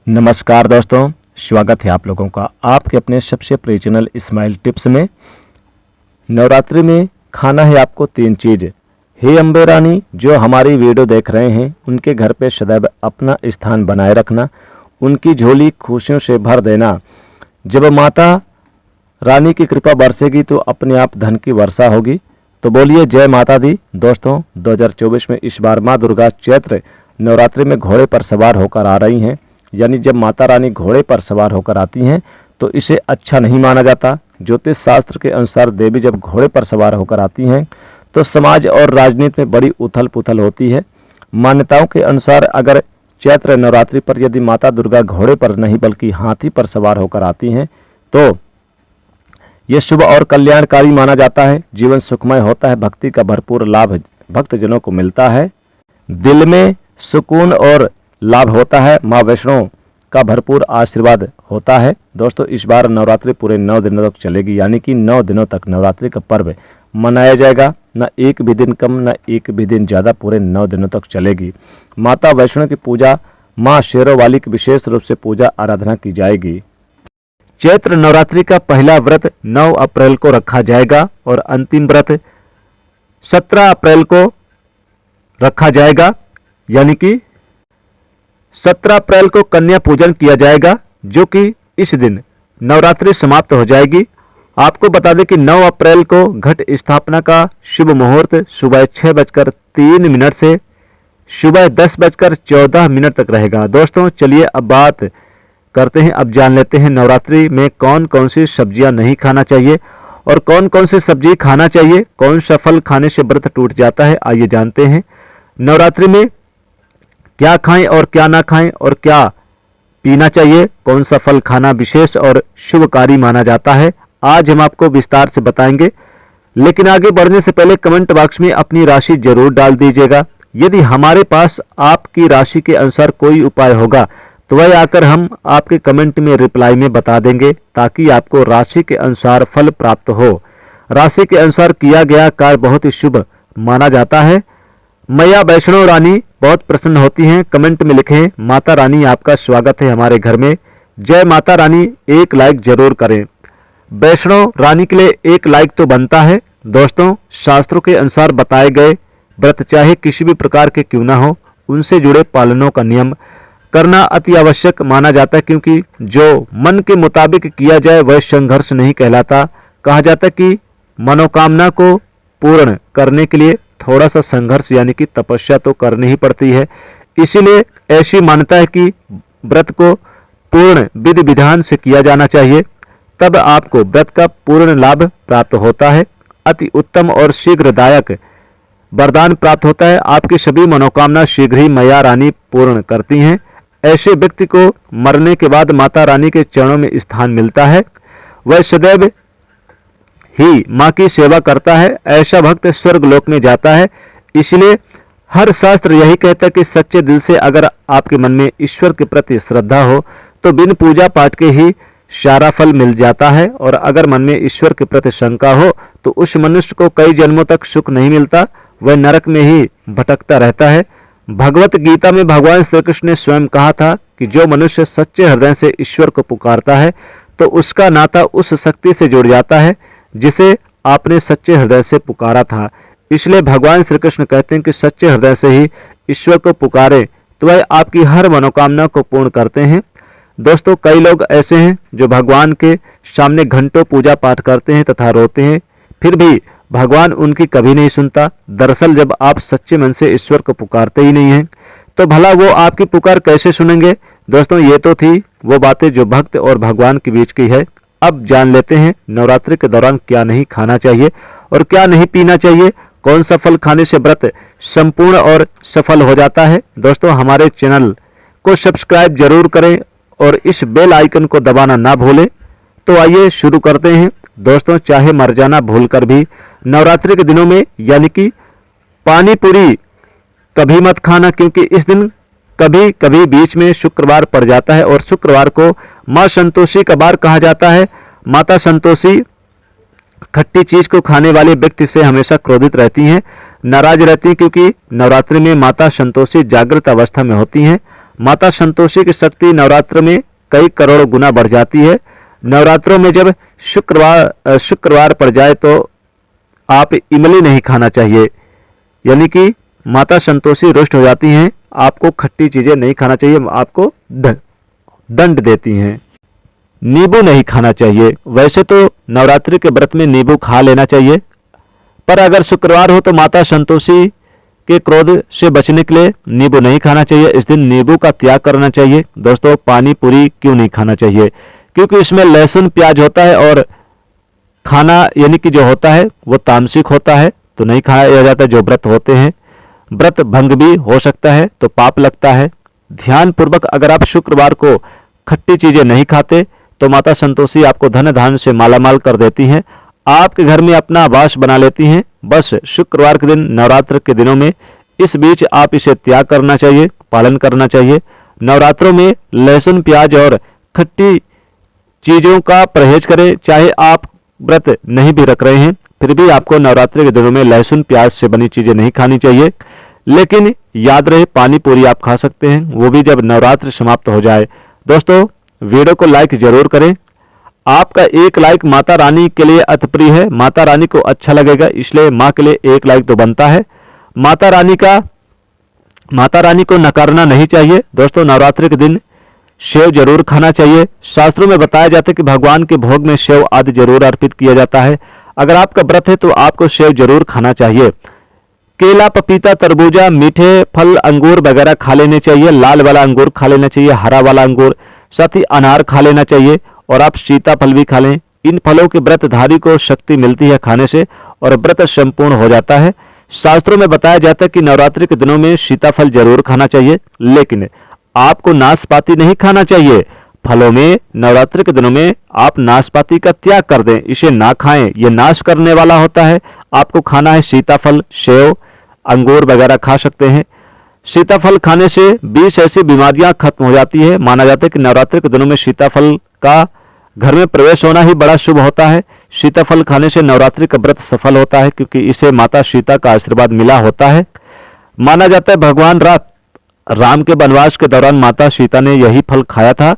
नमस्कार दोस्तों, स्वागत है आप लोगों का आपके अपने सबसे प्रिय चैनल स्माइल टिप्स में। नवरात्रि में खाना है आपको 3 चीज़। हे अम्बे रानी, जो हमारी वीडियो देख रहे हैं उनके घर पे सदैव अपना स्थान बनाए रखना, उनकी झोली खुशियों से भर देना। जब माता रानी की कृपा बरसेगी तो अपने आप धन की वर्षा होगी। तो बोलिए जय माता दी। दोस्तों 2024 में इस बार माँ दुर्गा चैत्र नवरात्रि में घोड़े पर सवार होकर आ रही हैं। यानी जब माता रानी घोड़े पर सवार होकर आती हैं तो इसे अच्छा नहीं माना जाता। ज्योतिष शास्त्र के अनुसार देवी जब घोड़े पर सवार होकर आती हैं तो समाज और राजनीति में बड़ी उथल पुथल होती है। मान्यताओं के अनुसार अगर चैत्र नवरात्रि पर यदि माता दुर्गा घोड़े पर नहीं बल्कि हाथी पर सवार होकर आती हैं तो ये शुभ और कल्याणकारी माना जाता है। जीवन सुखमय होता है, भक्ति का भरपूर लाभ भक्तजनों को मिलता है, दिल में सुकून और लाभ होता है, माँ वैष्णो का भरपूर आशीर्वाद होता है। दोस्तों इस बार नवरात्रि पूरे 9 दिनों तक चलेगी, यानी कि 9 दिनों तक नवरात्रि का पर्व मनाया जाएगा। न एक भी दिन कम न एक भी दिन ज़्यादा, पूरे 9 दिनों तक चलेगी। माता वैष्णो की पूजा, माँ शेरों वाली की विशेष रूप से पूजा आराधना की जाएगी। चैत्र नवरात्रि का पहला व्रत 9 अप्रैल को रखा जाएगा और अंतिम व्रत 17 अप्रैल को रखा जाएगा। यानी कि 17 अप्रैल को कन्या पूजन किया जाएगा, जो कि इस दिन नवरात्रि समाप्त हो जाएगी। आपको बता दें कि 9 अप्रैल को घट स्थापना का शुभ मुहूर्त सुबह 6:03 से सुबह 10:14 तक रहेगा। दोस्तों चलिए अब बात करते हैं, अब जान लेते हैं नवरात्रि में कौन कौन सी सब्जियां नहीं खाना चाहिए और कौन कौन सी सब्जी खाना चाहिए, कौन सा फल खाने से व्रत टूट जाता है। आइए जानते हैं नवरात्रि में क्या खाएं और क्या ना खाएं और क्या पीना चाहिए, कौन सा फल खाना विशेष और शुभकारी माना जाता है। आज हम आपको विस्तार से बताएंगे, लेकिन आगे बढ़ने से पहले कमेंट बॉक्स में अपनी राशि जरूर डाल दीजिएगा। यदि हमारे पास आपकी राशि के अनुसार कोई उपाय होगा तो वह आकर हम आपके कमेंट में रिप्लाई में बता देंगे, ताकि आपको राशि के अनुसार फल प्राप्त हो। राशि के अनुसार किया गया कार्य बहुत ही शुभ माना जाता है। मैया वैष्णो रानी बहुत प्रसन्न होती हैं। कमेंट में लिखें माता रानी आपका स्वागत है हमारे घर में, जय माता रानी। एक लाइक जरूर करें। वैष्णो रानी के लिए एक लाइक तो बनता है। दोस्तों शास्त्रों के अनुसार बताए गए व्रत चाहे किसी भी प्रकार के क्यों ना हो, उनसे जुड़े पालनों का नियम करना अति आवश्यक माना जाता है, क्योंकि जो मन के मुताबिक किया जाए वह संघर्ष नहीं कहलाता। कहा जाता है कि मनोकामना को पूर्ण करने के लिए थोड़ा सा संघर्ष यानी कि तपस्या तो करनी ही पड़ती है। इसीलिए ऐसी मान्यता है कि व्रत को पूर्ण विधि विधान से किया जाना चाहिए, तब आपको व्रत का पूर्ण लाभ प्राप्त होता है। अति उत्तम और शीघ्रदायक वरदान प्राप्त होता है। आपकी सभी मनोकामना शीघ्र ही मैया रानी पूर्ण करती हैं। ऐसे व्यक्ति को मरने के बाद माता रानी के चरणों में स्थान मिलता है। वह सदैव ही माँ की सेवा करता है। ऐसा भक्त स्वर्ग लोक में जाता है। इसलिए हर शास्त्र यही कहता है कि सच्चे दिल से अगर आपके मन में ईश्वर के प्रति श्रद्धा हो तो बिन पूजा पाठ के ही सारा फल मिल जाता है। और अगर मन में ईश्वर के प्रति शंका हो तो उस मनुष्य को कई जन्मों तक सुख नहीं मिलता, वह नरक में ही भटकता रहता है। भगवत गीता में भगवान श्री कृष्ण ने स्वयं कहा था कि जो मनुष्य सच्चे हृदय से ईश्वर को पुकारता है तो उसका नाता उस शक्ति से जुड़ जाता है जिसे आपने सच्चे हृदय से पुकारा था। इसलिए भगवान श्री कृष्ण कहते हैं कि सच्चे हृदय से ही ईश्वर को पुकारे तो वह आपकी हर मनोकामना को पूर्ण करते हैं। दोस्तों कई लोग ऐसे हैं जो भगवान के सामने घंटों पूजा पाठ करते हैं तथा रोते हैं, फिर भी भगवान उनकी कभी नहीं सुनता। दरअसल जब आप सच्चे मन से ईश्वर को पुकारते ही नहीं हैं तो भला वो आपकी पुकार कैसे सुनेंगे। दोस्तों ये तो थी वो बातें जो भक्त और भगवान के बीच की है। अब जान लेते हैं नवरात्रि के दौरान क्या नहीं खाना चाहिए और क्या नहीं पीना चाहिए, कौन सा फल खाने से व्रत संपूर्ण और सफल हो जाता है। दोस्तों हमारे चैनल को सब्सक्राइब जरूर करें और इस बेल आइकन को दबाना ना भूलें। तो आइए शुरू करते हैं। दोस्तों चाहे मर जाना भूलकर भी नवरात्रि के दिनों में यानी कि पानी पूरी कभी मत खाना, क्योंकि इस दिन कभी कभी बीच में शुक्रवार पड़ जाता है और शुक्रवार को माँ संतोषी का बार कहा जाता है। माता संतोषी खट्टी चीज को खाने वाले व्यक्ति से हमेशा क्रोधित रहती हैं, नाराज रहती हैं, क्योंकि नवरात्रि में माता संतोषी जागृत अवस्था में होती हैं। माता संतोषी की शक्ति नवरात्र में कई करोड़ गुना बढ़ जाती है। नवरात्रों में जब शुक्रवार पड़ जाए तो आप इमली नहीं खाना चाहिए, यानी कि माता संतोषी रुष्ट हो जाती हैं। आपको खट्टी चीजें नहीं खाना चाहिए, आपको दंड देती हैं। नींबू नहीं खाना चाहिए। वैसे तो नवरात्रि के व्रत में नींबू खा लेना चाहिए, पर अगर शुक्रवार हो तो माता संतोषी के क्रोध से बचने के लिए नींबू नहीं खाना चाहिए। इस दिन नींबू का त्याग करना चाहिए। दोस्तों, पानी पूरी क्यों नहीं खाना चाहिए? क्योंकि इसमें लहसुन प्याज होता है और खाना यानी कि जो होता है वो तामसिक होता है, तो नहीं खाया जाता। जो व्रत होते हैं, व्रत भंग भी हो सकता है, तो पाप लगता है। ध्यान पूर्वक अगर आप शुक्रवार को खट्टी चीजें नहीं खाते तो माता संतोषी आपको धन धान्य से मालामाल कर देती हैं, आपके घर में अपना वास बना लेती हैं। बस शुक्रवार के दिन, नवरात्र के दिनों में इस बीच आप इसे त्याग करना चाहिए, पालन करना चाहिए। नवरात्रों में लहसुन प्याज और खट्टी चीजों का परहेज करें। चाहे आप व्रत नहीं भी रख रहे हैं, फिर भी आपको नवरात्रि के दिनों में लहसुन प्याज से बनी चीजें नहीं खानी चाहिए। लेकिन याद रहे, पानी पूरी आप खा सकते हैं, वो भी जब नवरात्र समाप्त हो जाए। दोस्तों, वीडियो को लाइक जरूर करें। आपका एक लाइक माता रानी के लिए अति प्रिय है। माता रानी को अच्छा लगेगा, इसलिए माँ के लिए एक लाइक तो बनता है। माता रानी को नकारना नहीं चाहिए। दोस्तों, नवरात्रि के दिन सेव जरूर खाना चाहिए। शास्त्रों में बताया जाता है कि भगवान के भोग में सेव आदि जरूर अर्पित किया जाता है। अगर आपका व्रत है तो आपको सेव जरूर खाना चाहिए। केला, पपीता, तरबूजा, मीठे फल, अंगूर वगैरह खा लेने चाहिए। लाल वाला अंगूर खा लेना चाहिए, हरा वाला अंगूर, साथ ही अनार खा लेना चाहिए, और आप सीताफल भी खा लें। इन फलों के व्रतधारी को शक्ति मिलती है खाने से, और व्रत संपूर्ण हो जाता है। शास्त्रों में बताया जाता है कि नवरात्रि के दिनों में सीताफल जरूर खाना चाहिए, लेकिन आपको नाशपाती नहीं खाना चाहिए। फलों में नवरात्रि के दिनों में आप नाशपाती का त्याग कर दें, इसे ना खाएं, यह नाश करने वाला होता है। आपको खाना है सीताफल, सेव, अंगूर वगैरह खा सकते हैं। सीताफल खाने से 20 ऐसी बीमारियां खत्म हो जाती है। माना जाता है कि नवरात्रि के दिनों में सीताफल का घर में प्रवेश होना ही बड़ा शुभ होता है। सीताफल खाने से नवरात्रि का व्रत सफल होता है, क्योंकि इसे माता सीता का आशीर्वाद मिला होता है। माना जाता है भगवान राम के वनवास के दौरान माता सीता ने यही फल खाया था।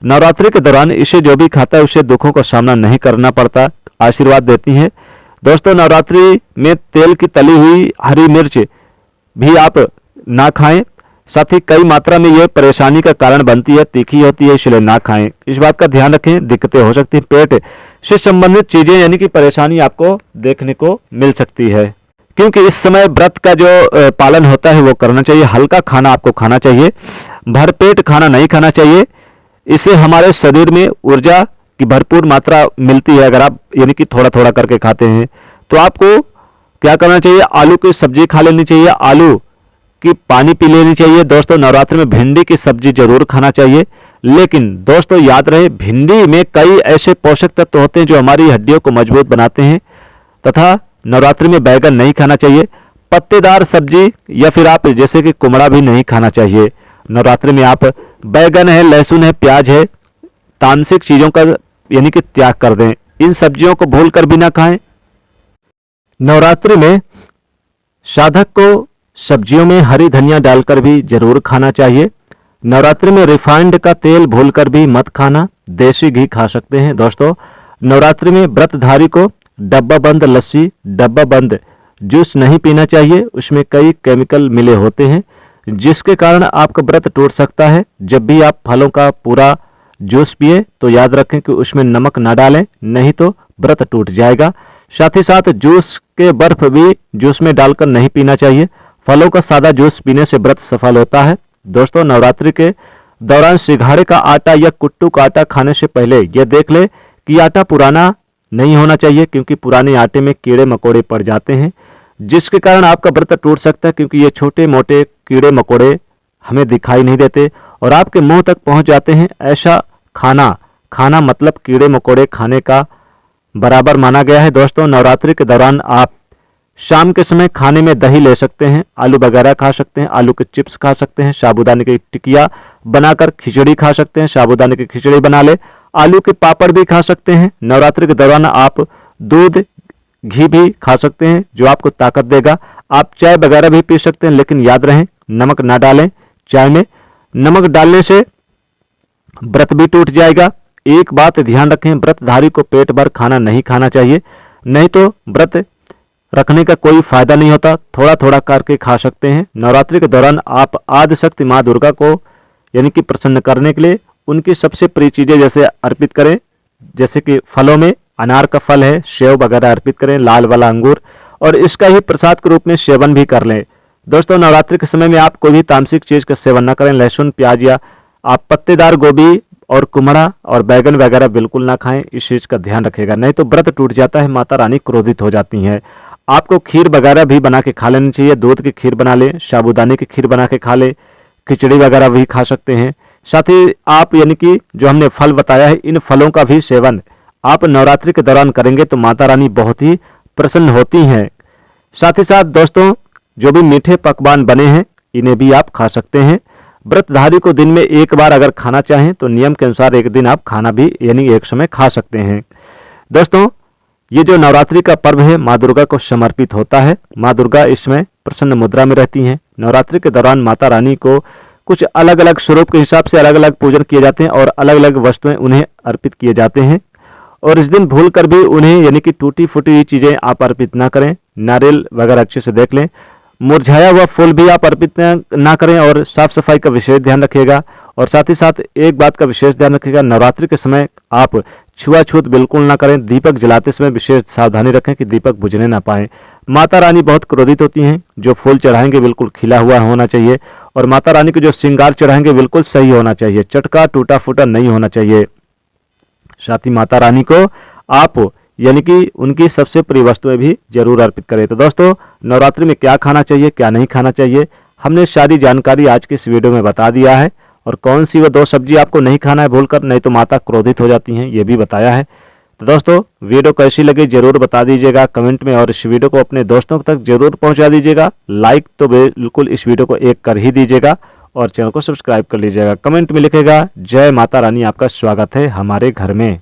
नवरात्रि के दौरान इसे जो भी खाता है उसे दुखों का सामना नहीं करना पड़ता, आशीर्वाद देती हैं। दोस्तों, नवरात्रि में तेल की तली हुई हरी मिर्च भी आप ना खाएं। साथ ही कई मात्रा में यह परेशानी का कारण बनती है, तीखी होती है, इसलिए ना खाएं। इस बात का ध्यान रखें, दिक्कतें हो सकती हैं। पेट से संबंधित चीजें यानी कि परेशानी आपको देखने को मिल सकती है, क्योंकि इस समय व्रत का जो पालन होता है वो करना चाहिए। हल्का खाना आपको खाना चाहिए, भरपेट खाना नहीं खाना चाहिए। इससे हमारे शरीर में ऊर्जा की भरपूर मात्रा मिलती है। अगर आप यानी कि थोड़ा थोड़ा करके खाते हैं तो आपको क्या करना चाहिए? आलू की सब्जी खा लेनी चाहिए, आलू की पानी पी लेनी चाहिए। दोस्तों, नवरात्रि में भिंडी की सब्जी जरूर खाना चाहिए। लेकिन दोस्तों, याद रहे, भिंडी में कई ऐसे पोषक तत्व होते हैं जो हमारी हड्डियों को मजबूत बनाते हैं, तथा नवरात्रि में बैगन नहीं खाना चाहिए। पत्तेदार सब्जी या फिर आप जैसे कि कुमड़ा भी नहीं खाना चाहिए। नवरात्रि में आप बैगन है, लहसुन है, प्याज है, तामसिक चीजों का यानी कि त्याग कर दें। इन सब्जियों को भूलकर भी ना खाएं। नवरात्रि में साधक को सब्जियों में हरी धनिया डालकर भी जरूर खाना चाहिए। नवरात्रि में रिफाइंड का तेल भूलकर भी मत खाना, देसी घी खा सकते हैं। दोस्तों, नवरात्रि में व्रतधारी को डब्बा बंद लस्सी, डब्बा बंद जूस नहीं पीना चाहिए। उसमें कई केमिकल मिले होते हैं, जिसके कारण आपका व्रत टूट सकता है। जब भी आप फलों का पूरा जूस पिए तो याद रखें कि उसमें नमक ना डालें, नहीं तो व्रत टूट जाएगा। साथ ही साथ जूस के बर्फ भी जूस में डालकर नहीं पीना चाहिए। फलों का सादा जूस पीने से व्रत सफल होता है। दोस्तों, नवरात्रि के दौरान सिंघाड़े का आटा या कुट्टू का आटा खाने से पहले यह देख ले कि आटा पुराना नहीं होना चाहिए, क्योंकि पुराने आटे में कीड़े मकोड़े पड़ जाते हैं, जिसके कारण आपका व्रत टूट सकता है। क्योंकि ये छोटे मोटे कीड़े मकोड़े हमें दिखाई नहीं देते और आपके मुंह तक पहुंच जाते हैं। ऐसा खाना मतलब कीड़े मकोड़े खाने का बराबर माना गया है। दोस्तों, नवरात्रि के दौरान आप शाम के समय खाने में दही ले सकते हैं, आलू वगैरह खा सकते हैं, आलू के चिप्स खा सकते हैं, साबूदाने की टिकिया बनाकर खिचड़ी खा सकते हैं, साबूदाने की खिचड़ी बना ले, आलू के पापड़ भी खा सकते हैं। नवरात्रि के दौरान आप दूध घी भी खा सकते हैं, जो आपको ताकत देगा। आप चाय वगैरह भी पी सकते हैं, लेकिन याद रहे नमक ना डालें चाय में। नमक डालने से व्रत भी टूट जाएगा। एक बात ध्यान रखें, व्रतधारी को पेट भर खाना नहीं खाना चाहिए, नहीं तो व्रत रखने का कोई फायदा नहीं होता। थोड़ा थोड़ा करके खा सकते हैं। नवरात्रि के दौरान आप आदिशक्ति माँ दुर्गा को यानी कि प्रसन्न करने के लिए उनकी सबसे प्रिय चीजें जैसे अर्पित करें, जैसे कि फलों में अनार का फल है, सेव वगैरह अर्पित करें, लाल वाला अंगूर, और इसका ही प्रसाद के रूप में सेवन भी कर लें। दोस्तों, नवरात्रि के समय में आप कोई भी तामसिक चीज का सेवन न करें। लहसुन, प्याज या आप पत्तेदार गोभी और कुम्हड़ा और बैगन वगैरह बिल्कुल ना खाएं। इस चीज का ध्यान रखिएगा, नहीं तो व्रत टूट जाता है, माता रानी क्रोधित हो जाती हैं। आपको खीर वगैरह भी बना के खा लेनी चाहिए। दूध की खीर बना लें, साबूदाने की खीर बना के खा लें, खिचड़ी वगैरह भी खा सकते हैं। साथ ही आप यानी कि जो हमने फल बताया है, इन फलों का भी सेवन आप नवरात्रि के दौरान करेंगे तो माता रानी बहुत ही प्रसन्न होती हैं। साथ ही साथ दोस्तों, जो भी मीठे पकवान बने हैं इन्हें भी आप खा सकते हैं। व्रतधारी को दिन में एक बार अगर खाना चाहें तो नियम के अनुसार एक दिन आप खाना भी यानी एक समय खा सकते हैं। दोस्तों, ये जो नवरात्रि का पर्व है माँ दुर्गा को समर्पित होता है। माँ दुर्गा इसमें प्रसन्न मुद्रा में रहती हैं। नवरात्रि के दौरान माता रानी को कुछ अलग अलग स्वरूप के हिसाब से अलग अलग पूजन किए जाते हैं और अलग अलग वस्तुएं उन्हें अर्पित किए जाते हैं। और इस दिन भूल कर भी उन्हें यानी कि टूटी फूटी हुई चीजें आप अर्पित ना करें। नारियल वगैरह अच्छे से देख लें, मुरझाया हुआ फूल भी आप अर्पित ना करें, और साफ सफाई का विशेष ध्यान रखिएगा। और साथ ही साथ एक बात का विशेष ध्यान रखिएगा, नवरात्रि के समय आप छुआछूत बिल्कुल ना करें। दीपक जलाते समय विशेष सावधानी रखें कि दीपक बुझने ना पाए। माता रानी बहुत क्रोधित होती हैं। जो फूल चढ़ाएंगे बिल्कुल खिला हुआ होना चाहिए, और माता रानी को जो श्रृंगार चढ़ाएंगे बिल्कुल सही होना चाहिए, चटका टूटा फूटा नहीं होना चाहिए। साथ ही माता रानी को आप यानी कि उनकी सबसे प्रिय वस्तुएं भी जरूर अर्पित करें। तो दोस्तों, नवरात्रि में क्या खाना चाहिए क्या नहीं खाना चाहिए, हमने सारी जानकारी आज के इस वीडियो में बता दिया है। और कौन सी वो 2 सब्जी आपको नहीं खाना है भूलकर, नहीं तो माता क्रोधित हो जाती हैं, ये भी बताया है। तो दोस्तों, वीडियो कैसी लगी जरूर बता दीजिएगा कमेंट में, और इस वीडियो को अपने दोस्तों तक जरूर पहुंचा दीजिएगा। लाइक तो बिल्कुल इस वीडियो को एक कर ही दीजिएगा, और चैनल को सब्सक्राइब कर लीजिएगा। कमेंट में लिखेगा जय माता रानी, आपका स्वागत है हमारे घर में।